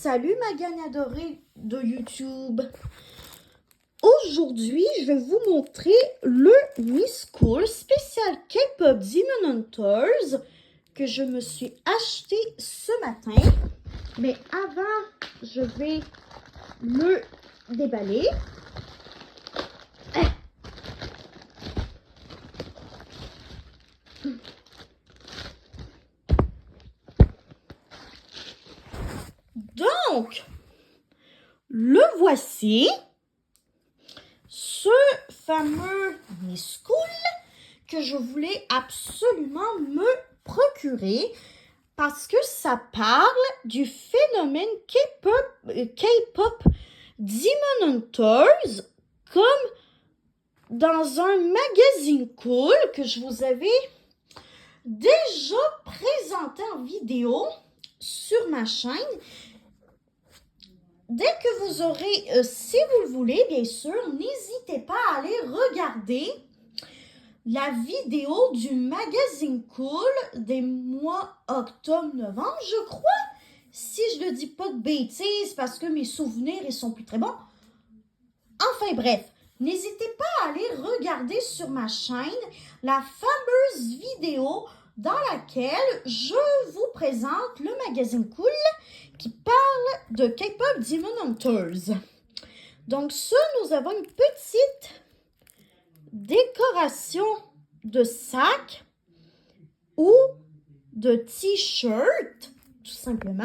Salut ma gang adorée de YouTube. Aujourd'hui, je vais vous montrer le Miss Cool spécial K-pop Demon Hunters que je me suis acheté ce matin. Mais avant, je vais le déballer. Donc, le voici, ce fameux Miss Cool que je voulais absolument me procurer parce que ça parle du phénomène K-pop Demon Hunters comme dans un magazine cool que je vous avais déjà présenté en vidéo sur ma chaîne. Dès que vous aurez, si vous le voulez, bien sûr, n'hésitez pas à aller regarder la vidéo du magazine cool des mois octobre-novembre, je crois, si je ne dis pas de bêtises, parce que mes souvenirs, ils sont plus très bons. Enfin bref, n'hésitez pas à aller regarder sur ma chaîne la fameuse vidéo dans laquelle je vous présente le magazine cool qui parle de K-pop Demon Hunters. Donc ça, nous avons une petite décoration de sac ou de t-shirt, tout simplement.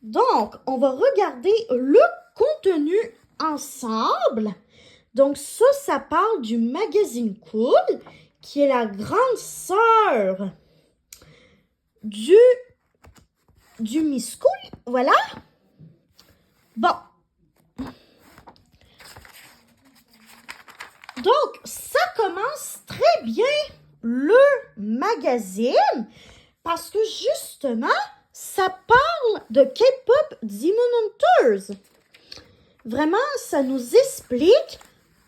Donc, on va regarder le contenu ensemble. Donc ça parle du magazine cool, qui est la grande sœur du Miss Cool, voilà. Bon. Donc, ça commence très bien le magazine parce que justement, ça parle de K-pop Demon Hunters. Vraiment, ça nous explique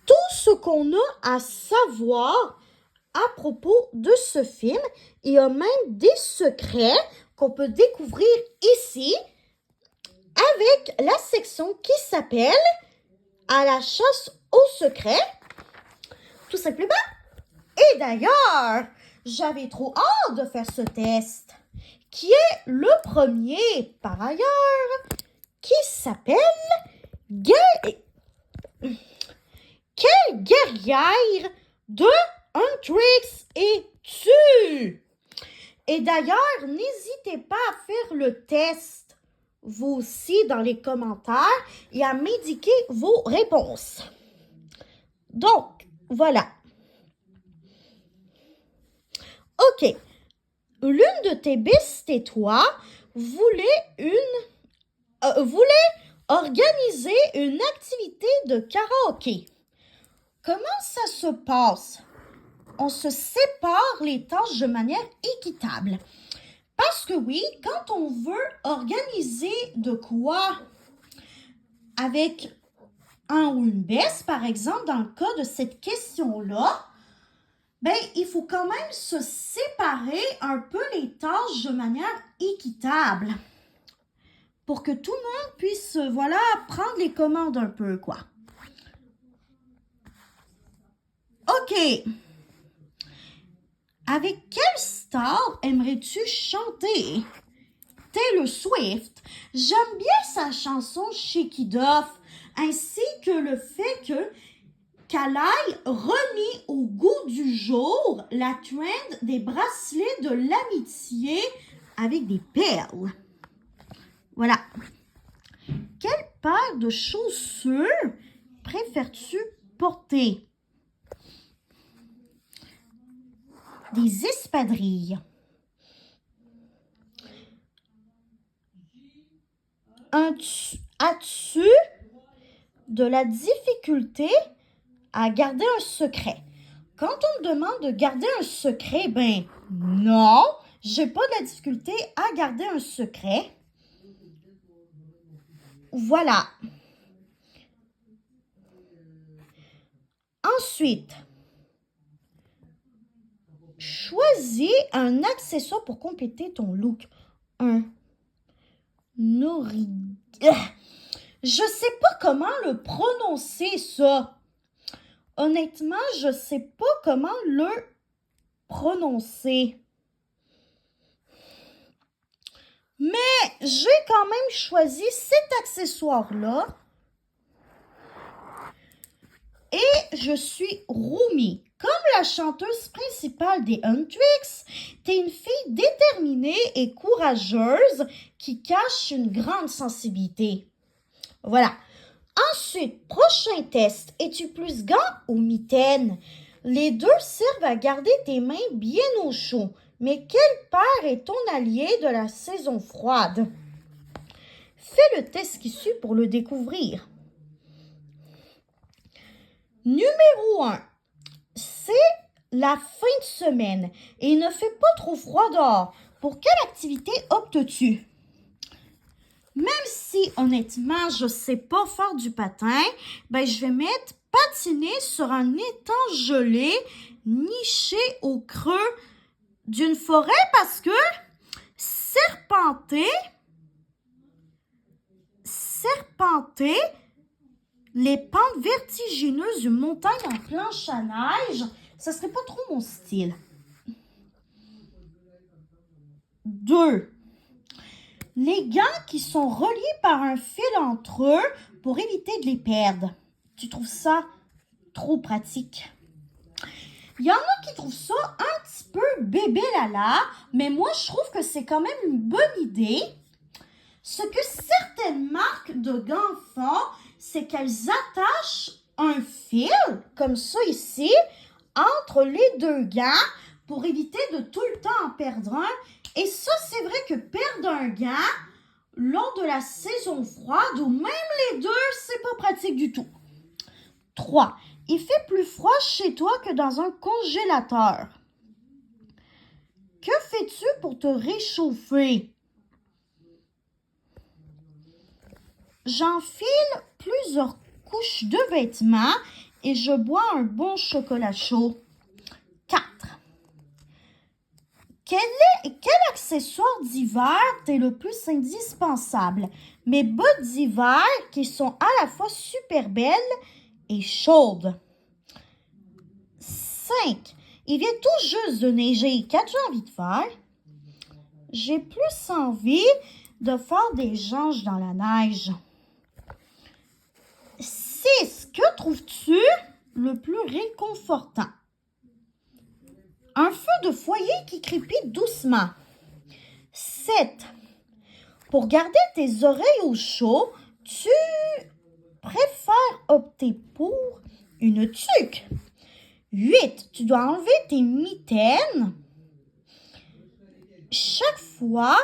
tout ce qu'on a à savoir à propos de ce film. Il y a même des secrets qu'on peut découvrir ici avec la section qui s'appelle « À la chasse aux secrets ». Tout simplement. Et d'ailleurs, j'avais trop hâte de faire ce test, qui est le premier, par ailleurs, qui s'appelle Quelle guerrière de Huntrix es-tu? Et d'ailleurs, n'hésitez pas à faire le test, vous aussi, dans les commentaires, et à m'indiquer vos réponses. Donc, voilà. OK. L'une de tes bestes et toi voulait organiser une activité de karaoké. Comment ça se passe? On se sépare les tâches de manière équitable. Parce que oui, quand on veut organiser de quoi avec un ou une best, par exemple, dans le cas de cette question-là, ben, il faut quand même se séparer un peu les tâches de manière équitable pour que tout le monde puisse, voilà, prendre les commandes un peu, quoi. OK. Avec quelle star aimerais-tu chanter? Taylor Swift. J'aime bien sa chanson Shake It Off, ainsi que le fait qu'elle aille remis au goût du jour la trend des bracelets de l'amitié avec des perles. Voilà. Quelle paire de chaussures préfères-tu porter? Des espadrilles. As-tu de la difficulté à garder un secret? Quand on me demande de garder un secret, ben non, j'ai pas de la difficulté à garder un secret. Voilà. Ensuite, choisis un accessoire pour compléter ton look. Nourri... Je sais pas comment le prononcer, ça. Honnêtement, je sais pas comment le prononcer. Mais j'ai quand même choisi cet accessoire-là. Et je suis Rumi. Comme la chanteuse principale des Huntrix, t'es une fille déterminée et courageuse qui cache une grande sensibilité. Voilà. Ensuite, prochain test. Es-tu plus gant ou mitaine? Les deux servent à garder tes mains bien au chaud. Mais quel père est ton allié de la saison froide? Fais le test qui suit pour le découvrir. Numéro 1. C'est la fin de semaine et il ne fait pas trop froid dehors. Pour quelle activité optes-tu? Même si, honnêtement, je ne sais pas faire du patin, je vais mettre patiner sur un étang gelé niché au creux d'une forêt parce que serpenter les pentes vertigineuses d'une montagne en planche à neige, ce serait pas trop mon style. 2. Les gants qui sont reliés par un fil entre eux pour éviter de les perdre. Tu trouves ça trop pratique? Il y en a qui trouvent ça un petit peu bébé lala, mais moi je trouve que c'est quand même une bonne idée. Ce que certaines marques de gants font, c'est qu'elles attachent un fil, comme ça ici, entre les deux gants pour éviter de tout le temps en perdre un. Et ça, c'est vrai que perdre un gant lors de la saison froide ou même les deux, c'est pas pratique du tout. 3. Il fait plus froid chez toi que dans un congélateur. Que fais-tu pour te réchauffer? J'enfile plusieurs couches de vêtements et je bois un bon chocolat chaud. 4. Quel accessoire d'hiver t'est le plus indispensable? Mes bottes d'hiver qui sont à la fois super belles et chaudes. 5. Il vient tout juste de neiger. Qu'as-tu envie de faire? J'ai plus envie de faire des jonches dans la neige. 6. Que trouves-tu le plus réconfortant? Un feu de foyer qui crépite doucement. 7. Pour garder tes oreilles au chaud, tu préfères opter pour une tuque. 8. Tu dois enlever tes mitaines chaque fois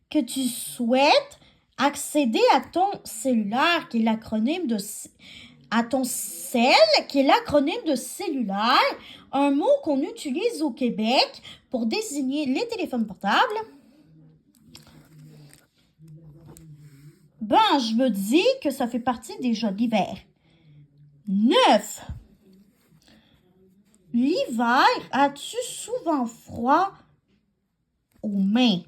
que tu souhaites accéder à ton cellulaire, qui est l'acronyme de cellulaire, un mot qu'on utilise au Québec pour désigner les téléphones portables. Je me dis que ça fait partie des jeux d'hiver. 9. L'hiver, as-tu souvent froid aux mains?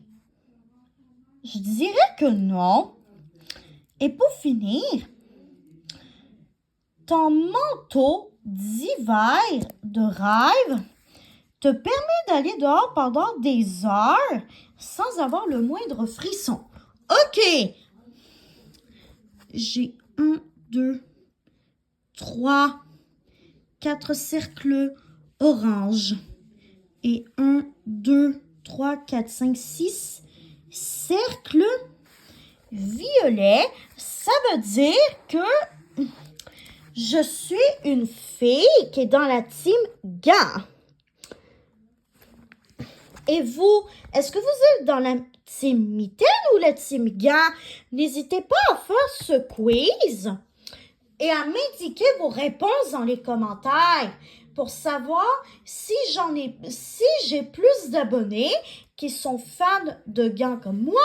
Je dirais que non. Et pour finir, ton manteau d'hiver de rêve te permet d'aller dehors pendant des heures sans avoir le moindre frisson. OK. J'ai 1, 2, 3, 4 cercles orange. Et 1, 2, 3, 4, 5, 6 cercles violets. Ça veut dire que je suis une fille qui est dans la team gants. Et vous, est-ce que vous êtes dans la team mitaine ou la team gants? N'hésitez pas à faire ce quiz et à m'indiquer vos réponses dans les commentaires pour savoir si j'ai plus d'abonnés qui sont fans de gants comme moi,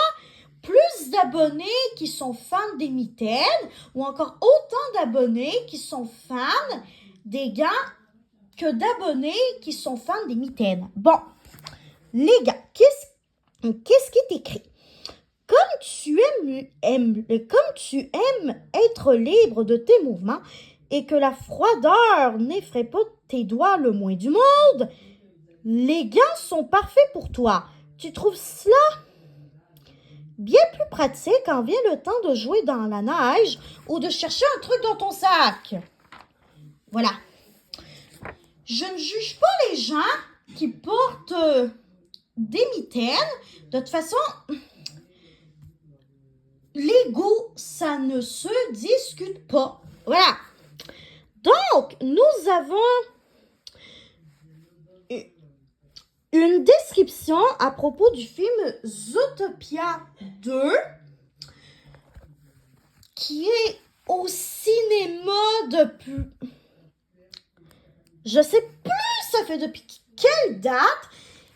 plus d'abonnés qui sont fans des mitaines ou encore autant d'abonnés qui sont fans des gants que d'abonnés qui sont fans des mitaines. Bon, les gars, qu'est-ce qui est écrit? Comme comme tu aimes être libre de tes mouvements et que la froideur n'effraie pas tes doigts le moins du monde, les gants sont parfaits pour toi. Tu trouves cela bien plus pratique quand vient le temps de jouer dans la neige ou de chercher un truc dans ton sac. Voilà. Je ne juge pas les gens qui portent des mitaines. De toute façon, les goûts, ça ne se discute pas. Voilà. Donc, nous avons une description à propos du film Zootopia 2 qui est au cinéma depuis... Je sais plus ça fait depuis quelle date,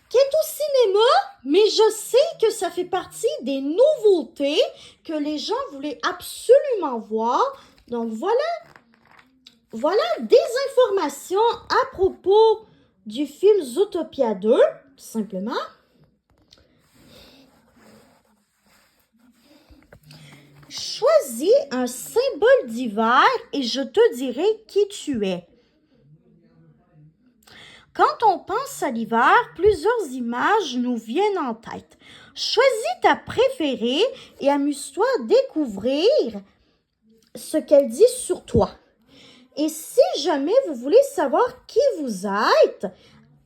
qui est au cinéma, mais je sais que ça fait partie des nouveautés que les gens voulaient absolument voir. Donc voilà des informations à propos du film Zootopia 2, tout simplement. Choisis un symbole d'hiver et je te dirai qui tu es. Quand on pense à l'hiver, plusieurs images nous viennent en tête. Choisis ta préférée et amuse-toi à découvrir ce qu'elle dit sur toi. Et si jamais vous voulez savoir qui vous êtes,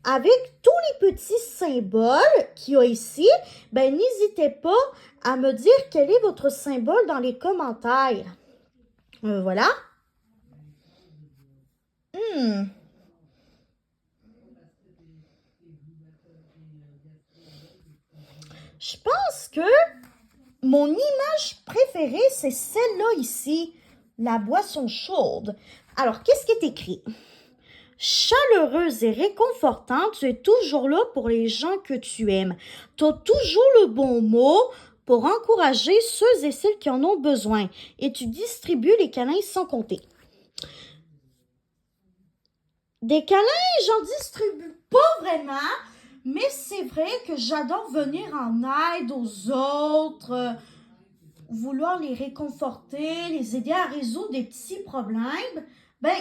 avec tous les petits symboles qu'il y a ici, ben n'hésitez pas à me dire quel est votre symbole dans les commentaires. Voilà. Je pense que mon image préférée, c'est celle-là ici, la boisson chaude. Alors, qu'est-ce qui est écrit? Chaleureuse et réconfortante, tu es toujours là pour les gens que tu aimes. Tu as toujours le bon mot pour encourager ceux et celles qui en ont besoin. Et tu distribues les câlins sans compter. Des câlins, j'en distribue pas vraiment, mais c'est vrai que j'adore venir en aide aux autres, vouloir les réconforter, les aider à résoudre des petits problèmes. Ben,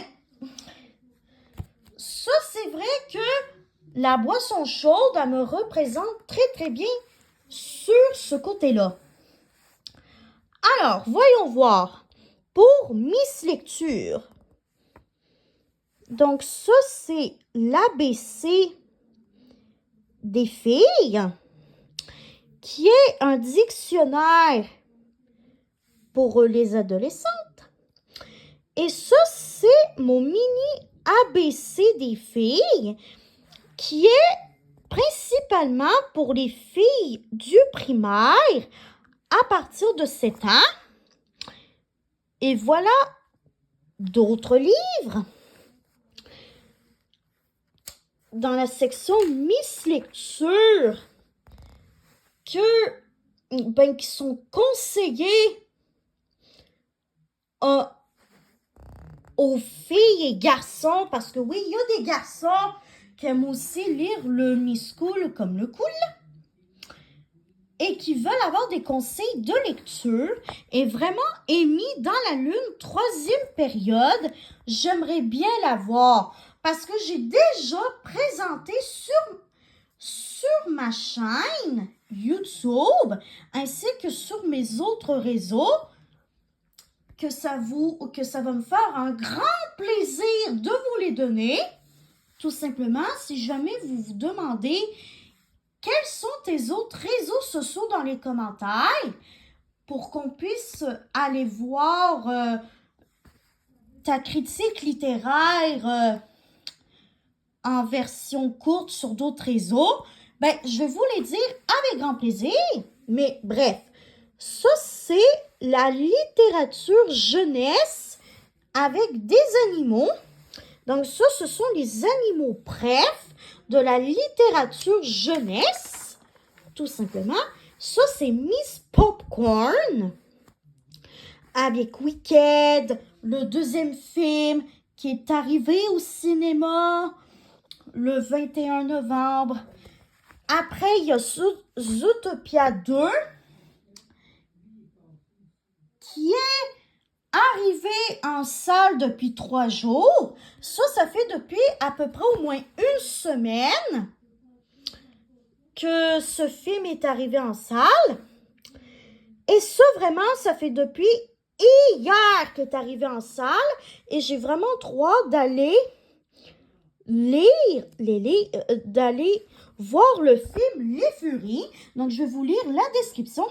ça, c'est vrai que la boisson chaude, elle me représente très, très bien sur ce côté-là. Alors, voyons voir. Pour Miss Lecture, donc ça, c'est l'ABC des filles, qui est un dictionnaire pour les adolescentes. Et ça, c'est mon mini ABC des filles, qui est principalement pour les filles du primaire à partir de 7 ans. Et voilà d'autres livres. Dans la section Miss Lecture, qui sont conseillés aux filles et garçons, parce que oui, il y a des garçons qui aiment aussi lire le Miss Cool comme le cool, et qui veulent avoir des conseils de lecture, et vraiment émis dans la lune, 3e période, j'aimerais bien l'avoir, parce que j'ai déjà présenté sur ma chaîne YouTube, ainsi que sur mes autres réseaux, que ça va me faire un grand plaisir de vous les donner. Tout simplement, si jamais vous vous demandez quels sont tes autres réseaux sociaux dans les commentaires, pour qu'on puisse aller voir ta critique littéraire en version courte sur d'autres réseaux, ben, je vais vous les dire avec grand plaisir. Mais bref, ça, c'est la littérature jeunesse avec des animaux. Donc ça, ce sont les animaux préf de la littérature jeunesse, tout simplement. Ça, c'est Miss Popcorn avec Wicked, le 2e film qui est arrivé au cinéma le 21 novembre. Après, il y a Zootopia 2 qui est arrivé en salle depuis 3 jours. Ça fait depuis à peu près au moins une semaine que ce film est arrivé en salle. Et ça, vraiment, ça fait depuis hier qu'il est arrivé en salle. Et j'ai vraiment trop hâte d'aller d'aller voir le film Les Furies. Donc, je vais vous lire la description.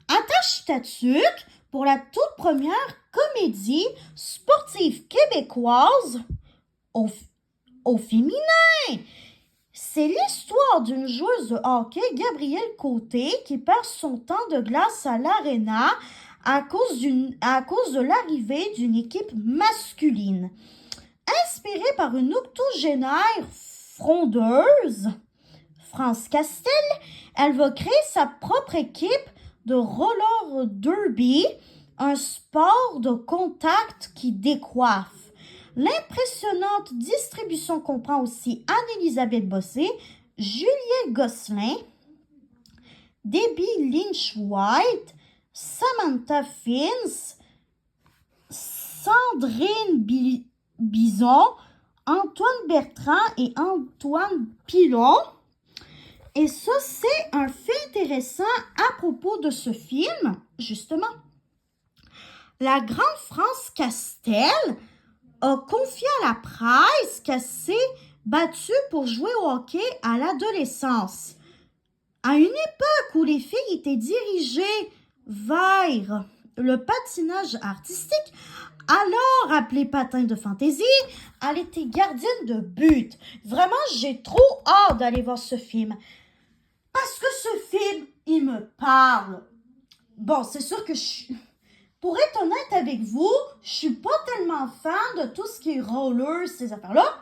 Attache ta tuque pour la toute première comédie sportive québécoise au féminin. C'est l'histoire d'une joueuse de hockey, Gabrielle Côté, qui perd son temps de glace à l'aréna à cause de l'arrivée d'une équipe masculine. Inspirée par une octogénaire frondeuse, France Castel, elle va créer sa propre équipe de roller derby, un sport de contact qui décoiffe. L'impressionnante distribution comprend aussi Anne-Élisabeth Bossé, Juliette Gosselin, Debbie Lynch-White, Samantha Fins, Sandrine Bison, Antoine Bertrand et Antoine Pilon. Et ça, c'est un fait intéressant à propos de ce film, justement. La grande France Castel a confié à la presse qu'elle s'est battue pour jouer au hockey à l'adolescence. À une époque où les filles étaient dirigées vers le patinage artistique, alors appelé patin de fantaisie, elle était gardienne de but. Vraiment, j'ai trop hâte d'aller voir ce film. Parce que ce film, il me parle. Bon, c'est sûr que pour être honnête avec vous, je suis pas tellement fan de tout ce qui est roller, ces affaires-là.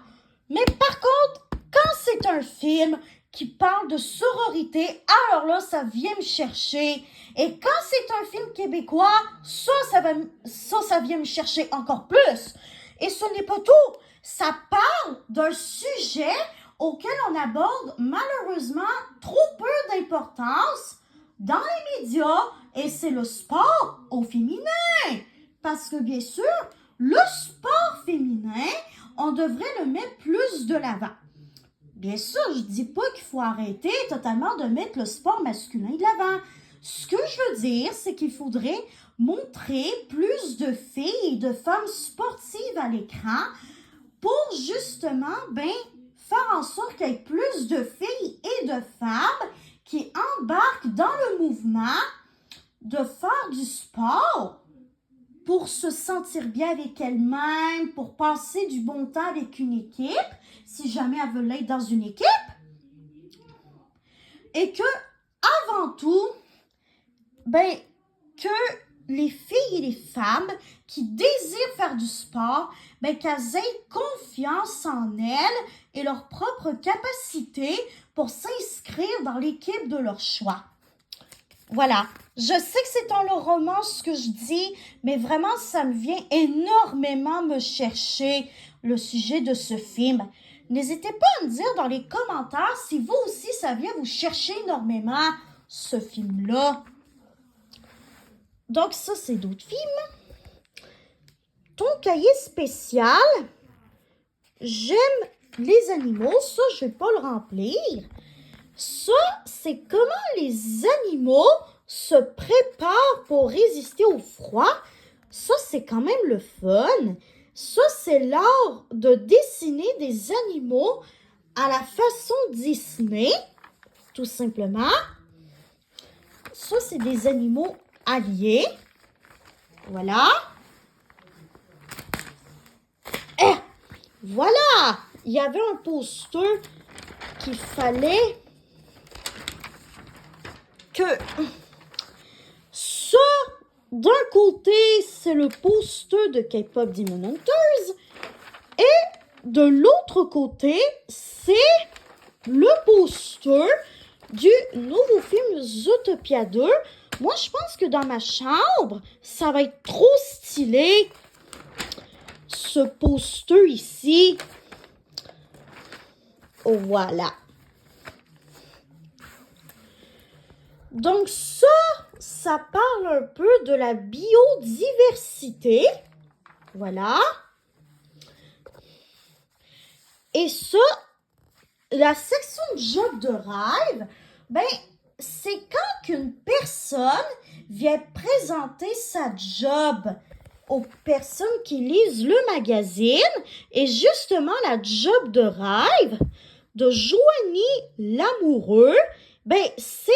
Mais par contre, quand c'est un film qui parle de sororité, alors là, ça vient me chercher. Et quand c'est un film québécois, ça vient me chercher encore plus. Et ce n'est pas tout. Ça parle d'un sujet auquel on aborde malheureusement trop peu d'importance dans les médias, et c'est le sport au féminin. Parce que bien sûr, le sport féminin, on devrait le mettre plus de l'avant. Bien sûr, je dis pas qu'il faut arrêter totalement de mettre le sport masculin de l'avant. Ce que je veux dire, c'est qu'il faudrait montrer plus de filles et de femmes sportives à l'écran pour justement, faire en sorte qu'il y ait plus de filles et de femmes qui embarquent dans le mouvement de faire du sport pour se sentir bien avec elle-même, pour passer du bon temps avec une équipe, si jamais elle veut l'être dans une équipe. Et que, avant tout, que les filles et les femmes qui désirent faire du sport, qu'elles aient confiance en elles et leur propre capacité pour s'inscrire dans l'équipe de leur choix. Voilà. Je sais que c'est un long roman ce que je dis, mais vraiment, ça me vient énormément me chercher le sujet de ce film. N'hésitez pas à me dire dans les commentaires si vous aussi, ça vient vous chercher énormément, ce film-là. Donc ça, c'est d'autres films. Ton cahier spécial, j'aime les animaux. Ça, je vais pas le remplir. Ça, c'est comment les animaux se préparent pour résister au froid. Ça, c'est quand même le fun. Ça, c'est l'art de dessiner des animaux à la façon Disney, tout simplement. Ça, c'est des animaux alliés. Voilà. Et voilà! Il y avait un poster qu'il fallait que ça, d'un côté, c'est le poster de K-Pop Demon Hunters et de l'autre côté, c'est le poster du nouveau film Zootopia 2. Moi, je pense que dans ma chambre, ça va être trop stylé, ce poster ici. Voilà. Donc ça parle un peu de la biodiversité. Voilà. Et ça, la section job de rêve, ben, c'est quand qu'une personne vient présenter sa job aux personnes qui lisent le magazine. Et justement, la job de rêve de Joanie Lamoureux, ben, c'est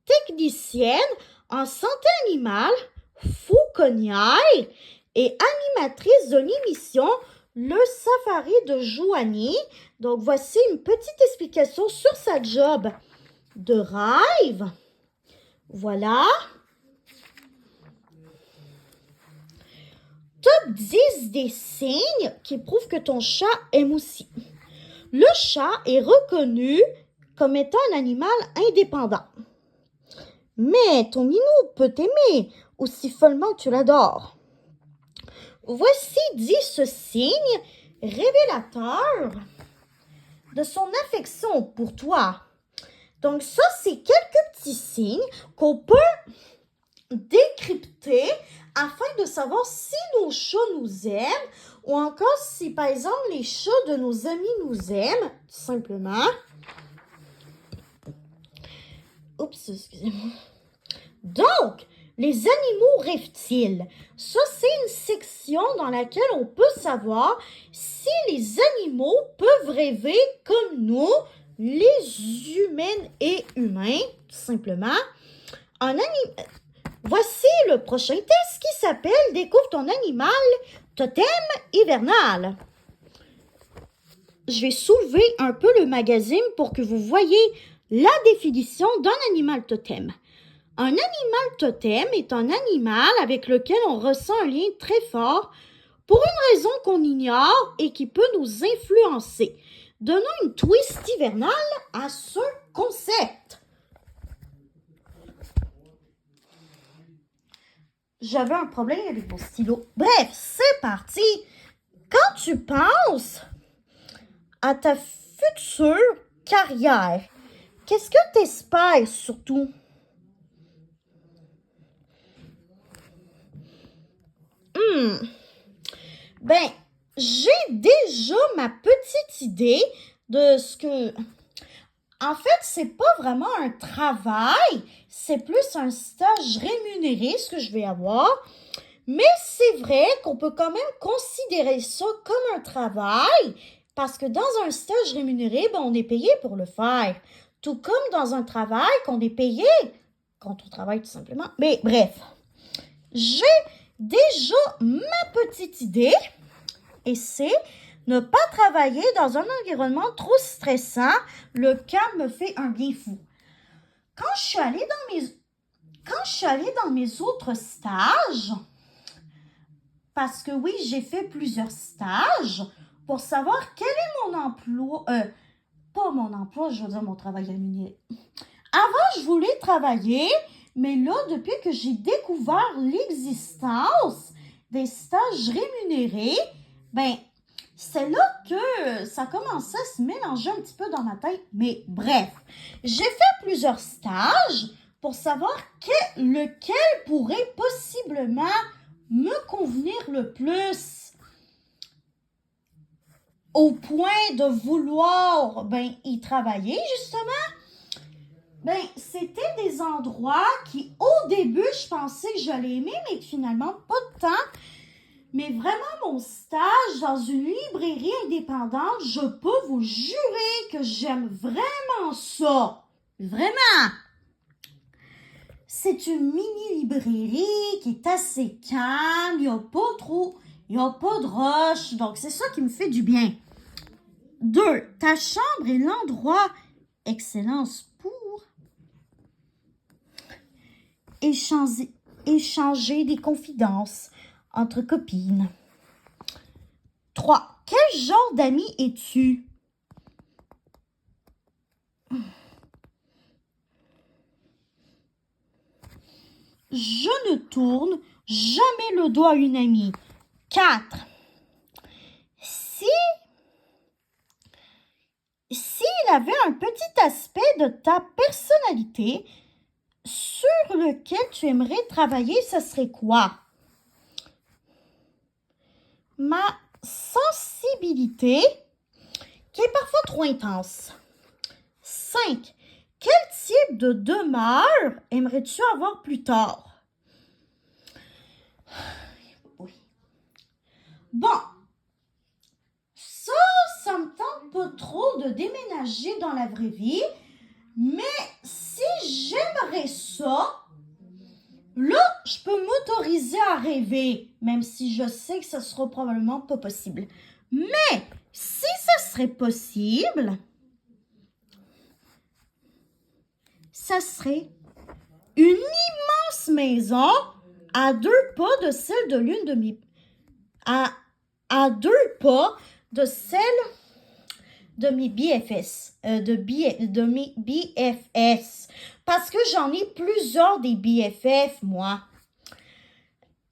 technicienne en santé animale, fauconnière et animatrice de l'émission Le Safari de Joanie. Donc, voici une petite explication sur sa job de rêve. Voilà. Top 10 des signes qui prouvent que ton chat aime aussi. Le chat est reconnu comme étant un animal indépendant. Mais ton minou peut t'aimer aussi follement que tu l'adores. Voici 10 signes révélateurs de son affection pour toi. Donc ça, c'est quelques petits signes qu'on peut décrypter afin de savoir si nos chats nous aiment ou encore si, par exemple, les chats de nos amis nous aiment, tout simplement. Oups, excusez-moi. Donc, les animaux rêvent-ils? Ça, c'est une section dans laquelle on peut savoir si les animaux peuvent rêver comme nous, les humaines et humains, tout simplement. Voici le prochain test qui s'appelle « Découvre ton animal totem hivernal ». Je vais soulever un peu le magazine pour que vous voyez la définition d'un animal totem. Un animal totem est un animal avec lequel on ressent un lien très fort pour une raison qu'on ignore et qui peut nous influencer. Donnons une twist hivernale à ce concept. J'avais un problème avec mon stylo. Bref, c'est parti. Quand tu penses à ta future carrière, qu'est-ce que tu espères surtout? Ben, j'ai déjà ma petite idée de ce que... En fait, c'est pas vraiment un travail, c'est plus un stage rémunéré, ce que je vais avoir. Mais c'est vrai qu'on peut quand même considérer ça comme un travail, parce que dans un stage rémunéré, ben, on est payé pour le faire. Tout comme dans un travail qu'on est payé quand on travaille tout simplement. Mais bref, j'ai déjà ma petite idée, et c'est ne pas travailler dans un environnement trop stressant. Le calme me fait un bien fou. Quand je suis allée dans mes autres stages, parce que oui, j'ai fait plusieurs stages pour savoir quel est mon emploi, pas mon emploi, je veux dire mon travail rémunéré. Avant, je voulais travailler, mais là, depuis que j'ai découvert l'existence des stages rémunérés, ben, c'est là que ça commençait à se mélanger un petit peu dans ma tête. Mais bref, j'ai fait plusieurs stages pour savoir lequel pourrait possiblement me convenir le plus au point de vouloir y travailler justement. C'était des endroits qui au début je pensais que j'allais aimer mais finalement pas de temps. Mais vraiment mon stage dans une librairie indépendante, je peux vous jurer que j'aime vraiment ça. Vraiment. C'est une mini-librairie qui est assez calme, il n'y a pas de rush, donc c'est ça qui me fait du bien. 2. Ta chambre est l'endroit excellence pour échanger des confidences entre copines. 3. Quel genre d'ami es-tu? Je ne tourne jamais le dos à une amie. 4. S'il avait un petit aspect de ta personnalité, sur lequel tu aimerais travailler, ce serait quoi? Ma sensibilité, qui est parfois trop intense. 5. Quel type de demeure aimerais-tu avoir plus tard? Oui. Bon, ça me tente pas trop de déménager dans la vraie vie, mais si j'aimerais ça, là, je peux m'autoriser à rêver, même si je sais que ce sera probablement pas possible. Mais si ça serait possible, ça serait une immense maison à 2 pas de celle de l'une de mes... À 2 pas de celle de mes BFS. De mes BFS. Parce que j'en ai plusieurs des BFF, moi.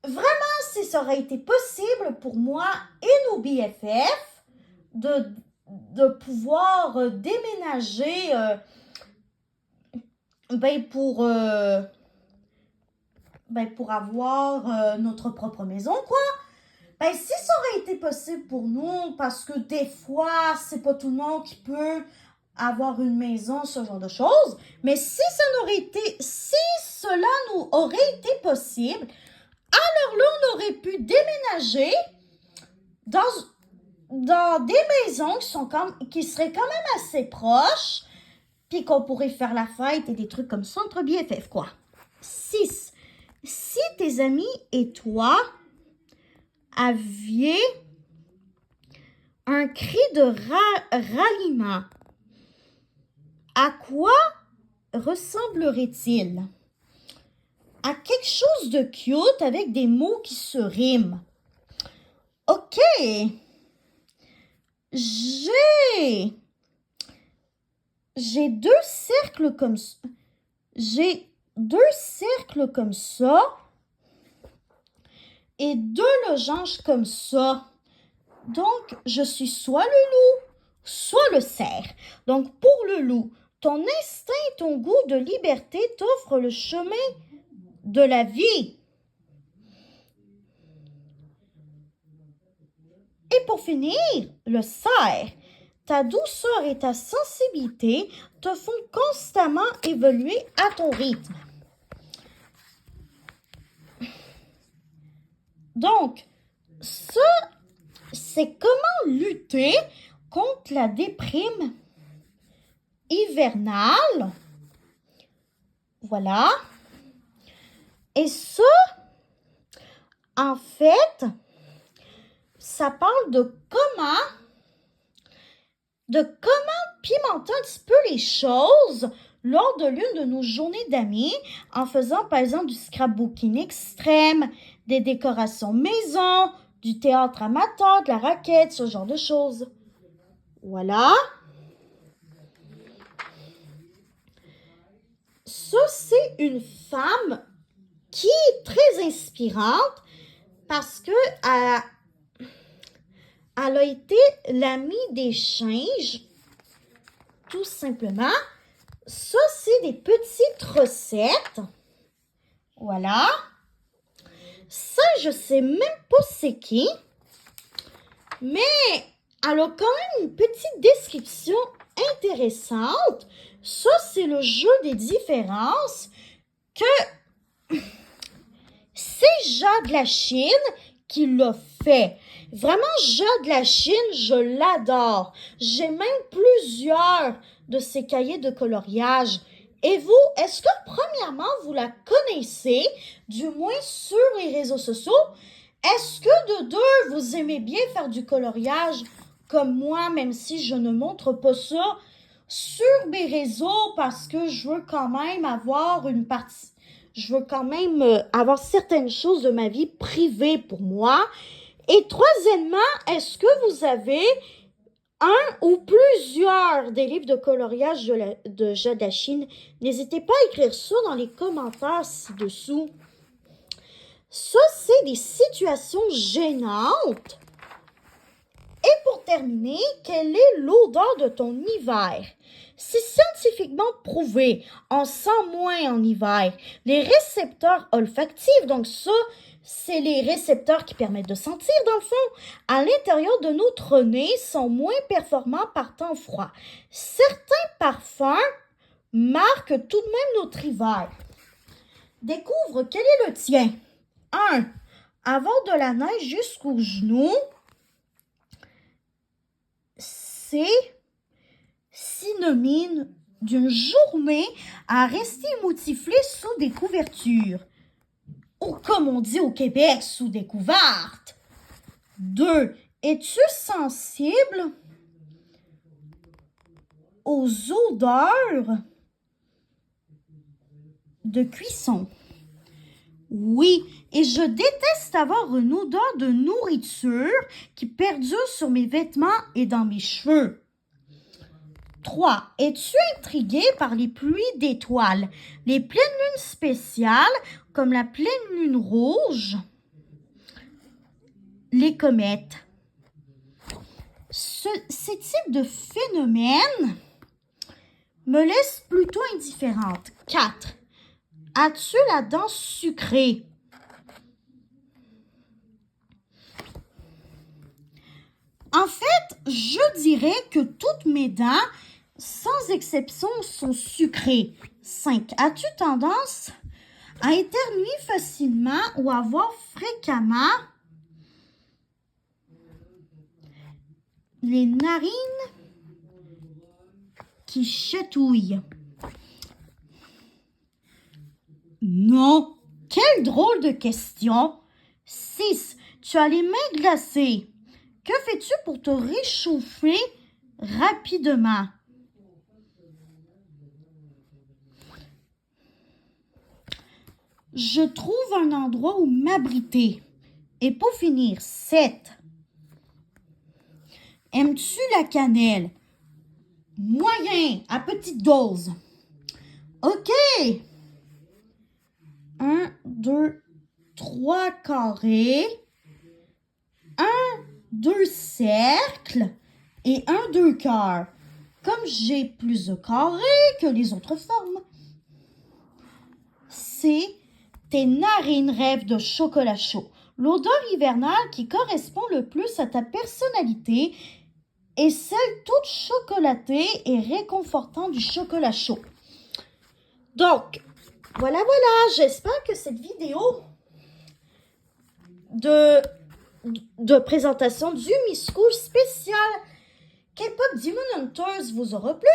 Vraiment, si ça aurait été possible pour moi et nos BFF de pouvoir déménager pour avoir notre propre maison, quoi. Si ça aurait été possible pour nous, parce que des fois, c'est pas tout le monde qui peut avoir une maison, ce genre de choses, mais si cela nous aurait été possible, alors là, on aurait pu déménager dans des maisons qui seraient quand même assez proches, puis qu'on pourrait faire la fête et des trucs comme ça entre BFF, quoi. 6. Si tes amis et toi aviez un cri de ralliement, à quoi ressemblerait-il? À quelque chose de cute avec des mots qui se riment. OK. J'ai 2 cercles comme ça. J'ai 2 cercles comme ça et 2 losanges comme ça. Donc, je suis soit le loup, soit le cerf. Donc, pour le loup, ton instinct et ton goût de liberté t'offrent le chemin de la vie. Et pour finir, le cerf. Ta douceur et ta sensibilité te font constamment évoluer à ton rythme. Donc, ça, c'est comment lutter contre la déprime hivernale. Voilà. Et ça, en fait, ça parle de comment pimenter un petit peu les choses lors de l'une de nos journées d'amis en faisant par exemple du scrapbooking extrême, des décorations maison, du théâtre amateur, de la raquette, ce genre de choses. Voilà. Ça, c'est une femme qui est très inspirante parce que elle a été l'amie des singes, tout simplement. Ça, c'est des petites recettes. Voilà. Ça, je sais même pas c'est qui, mais elle a quand même une petite description intéressante. Ça, c'est le jeu des différences que c'est Jade la Chine qui l'a fait. Vraiment, Jade la Chine, je l'adore. J'ai même plusieurs de ses cahiers de coloriage. Et vous, est-ce que premièrement, vous la connaissez, du moins sur les réseaux sociaux? Est-ce que de deux, vous aimez bien faire du coloriage comme moi, même si je ne montre pas ça sur mes réseaux parce que je veux quand même avoir une partie, je veux quand même avoir certaines choses de ma vie privée pour moi. Et troisièmement, est-ce que vous avez un ou plusieurs des livres de coloriage de Jade la Chine? N'hésitez pas à écrire ça dans les commentaires ci-dessous. Ça, c'est des situations gênantes. Et pour terminer, quelle est l'odeur de ton hiver? C'est scientifiquement prouvé. On sent moins en hiver. Les récepteurs olfactifs, donc ça, c'est les récepteurs qui permettent de sentir dans le fond, à l'intérieur de notre nez sont moins performants par temps froid. Certains parfums marquent tout de même notre hiver. Découvre quel est le tien. 1. Avoir de la neige jusqu'aux genoux. C'est synonyme d'une journée à rester moutiflé sous des couvertures. Ou comme on dit au Québec, sous des couvertes. 2. Es-tu sensible aux odeurs de cuisson? Oui, et je déteste avoir une odeur de nourriture qui perdure sur mes vêtements et dans mes cheveux. 3. Es-tu intrigué par les pluies d'étoiles, les pleines lunes spéciales comme la pleine lune rouge, les comètes? Ces types de phénomènes me laissent plutôt indifférente. 4. As-tu la dent sucrée? En fait, je dirais que toutes mes dents, sans exception, sont sucrées. 5. As-tu tendance à éternuer facilement ou à avoir fréquemment les narines qui chatouillent? Non. Quelle drôle de question. 6. Tu as les mains glacées. Que fais-tu pour te réchauffer rapidement? Je trouve un endroit où m'abriter. Et pour finir, 7. Aimes-tu la cannelle? Moyen, à petite dose. OK. 1, 2, 3 carrés. 1, 2 cercles. Et 1, 2 cœurs. Comme j'ai plus de carrés que les autres formes. C'est tes narines rêvent de chocolat chaud. L'odeur hivernale qui correspond le plus à ta personnalité est celle toute chocolatée et réconfortante du chocolat chaud. Donc, voilà, j'espère que cette vidéo de présentation du Miss School spécial K-pop Demon Hunters vous aura plu.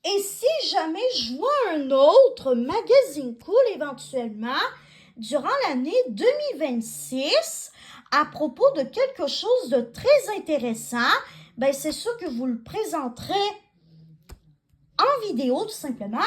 Et si jamais je vois un autre magazine cool éventuellement durant l'année 2026 à propos de quelque chose de très intéressant, ben c'est sûr que vous le présenterai en vidéo tout simplement.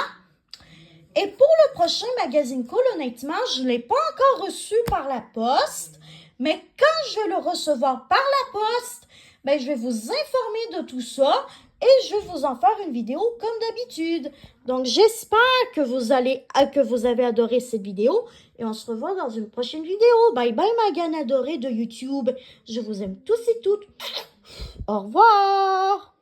Et pour le prochain magazine cool, honnêtement, je ne l'ai pas encore reçu par la poste, mais quand je vais le recevoir par la poste, ben je vais vous informer de tout ça. Et je vais vous en faire une vidéo comme d'habitude. Donc, j'espère que vous avez adoré cette vidéo. Et on se revoit dans une prochaine vidéo. Bye bye, ma gagne adorée de YouTube. Je vous aime tous et toutes. Au revoir.